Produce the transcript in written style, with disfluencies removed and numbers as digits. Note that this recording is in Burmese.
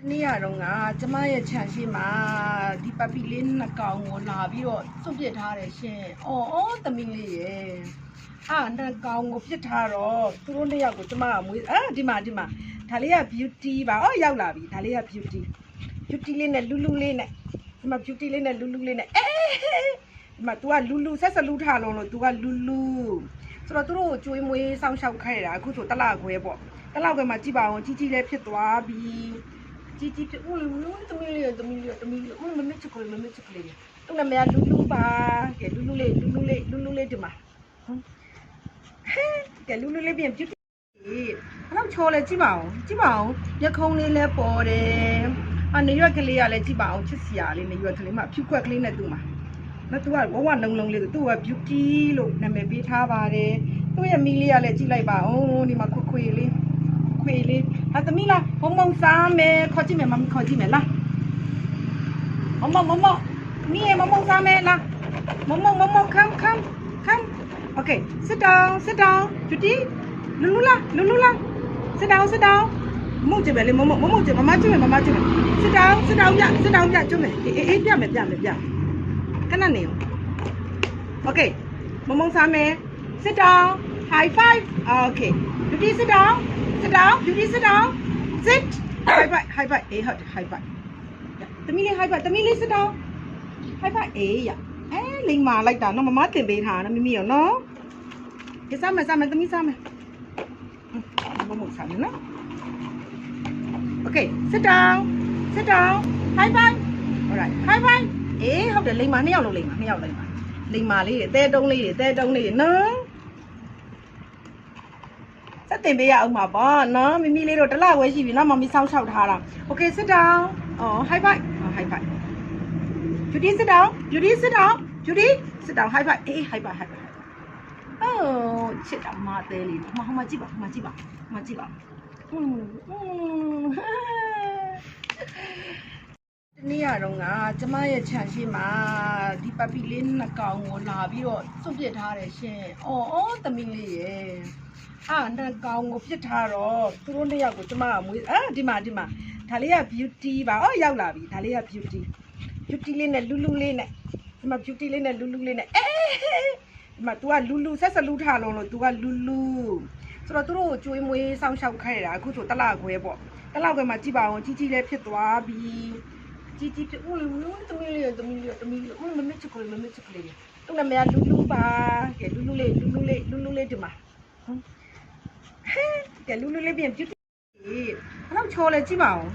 နေ့ရတော့ကကျမရဲ့ခြံရှိမှာဒီပပီလေးနှစ်ကောင်ကိုလာပြီးတော့စွန့်ပစ်ထားတယ်ရှင်။အော်သမီးလေးရဲ့နှစ်ကောင်ကိုပြစ်ထားတော့သူတို့နှစ်ယောက်ကိုကျမကမွေးဒီမှာဒါလေးက beauty ပါ။ရောက်လာပြီဒါလေးက beauty လေးနဲ့လူလေးနဲ့ဒီမှာ beauty လေးနဲ့လူလေးနဲ့ဒီမှာ तू ကလူဆက်စလူထားလုံးလို့ तू ကလူဆိုတော့သူတို့ကိုကျွေးမွေးစောင့်ရှောက်ခဲ့တာအခုဆိုတလခွဲပေါ့တလခွဲမှာကြည့်ပါအောင်ကြီးလေးဖြစ်သွားပြီជីဖြစ်ဦးသမီးလေးမမစ်ချကလေးသူ့နာမည်လူပါကဲလူလေးဒီမှာကဲလူလေးပြန်ပြစ်အဲ့တော့ချော်လဲကြည့်ပါအောင်မျက်ခုံးလေးလဲပေါ်တယ်နေရွက်ကလေးကလည်းကြည့်ပါအောင်ချစ်စရာလေးနေရွက်ကလေးမှာဖြူခွက်ကလေးနဲ့သူ့မှာနော်သူကဝဝလုံးလေးသူ့က beauty လို့နာမည်ပေးထားပါတယ်သူ့ရဲ့မီးလေးကလည်းကြည့်လိုက်ပါဦးဒီမှာခွေလေးဟာသမီးလားမုံစားမယ်ခေါ်ကြည့်မယ်မမခေါ်ကြည့်မယ်လားမမမီးမုံစားမယ်လားမုံ come okay sit down Judy လူလူလား sit down မုံကြည့်ပဲလေမုံကြည့်မမကြည့်မယ် sit down ပြကြည့်မယ်အေးပြမယ်ခဏနေ okay မုံစားမယ် sit down high five okay Judy sit down Judy sit down sit high five အေးဟုတ် high five သမီးလေး high five သမီးလေး sit down high five အေးရလိမ္မာလိုက်တာနော်မမတင်ပေးထားနော်မိမိရောနော်ဒီစားမယ်သမီးစားမယ်မမစားမယ်နော် okay sit down high five alright high five အေးဟုတ်တယ်လိမ္မာနှစ်ယောက်လိမ္မာလေးတွေတဲတုံးလေးတွေနော်စက်တင်ပေးရအောင်ပါပေါ့နော်မိမိလေးတို့တလဝဲရှိပြီနော်မမီစောင်းချောက်ထားတာ okay sit down high five Judy sit down high five အေး high five ချစ်တာမသေးလေးဟမကြည့်ပါနေ့ရတော့ကကျမရဲ့ခြံရှိမှာဒီပပီလေးနှစ်ကောင်ကိုလာပြီးတော့စွန့်ပစ်ထားတယ်ရှင်အော်သမီးလေးရဲ့နှစ်ကောင်ကိုပြစ်ထားတော့သူတို့နှစ်ယောက်ကိုကျမကမွေးဒီမှာဒါလေးက beauty ပါရောက်လာပြီဒါလေးက beauty လေးနဲ့လူလေးနဲ့ဒီမှာ beauty လေးနဲ့လူလေးနဲ့ဒီမှာ तू ကလူဆက်စလူထားလုံးလို့ तू ကလူဆိုတော့သူတို့ကိုကျွေးမွေးစောင့်ရှောက်ခဲ့တာအခုဆိုတလခွဲပေါ့တလခွဲမှာကြည့်ပါအောင်ကြီးလေးဖြစ်သွားပြီជីဖြစ်ဦးသမီးလေးမမစ်ချကလေးသူ့နာမည်လူပါကဲလူလေးဒီမှာကဲလူလေးပြန်ပြစ်အဲ့တော့ချော်လဲကြည့်ပါအောင်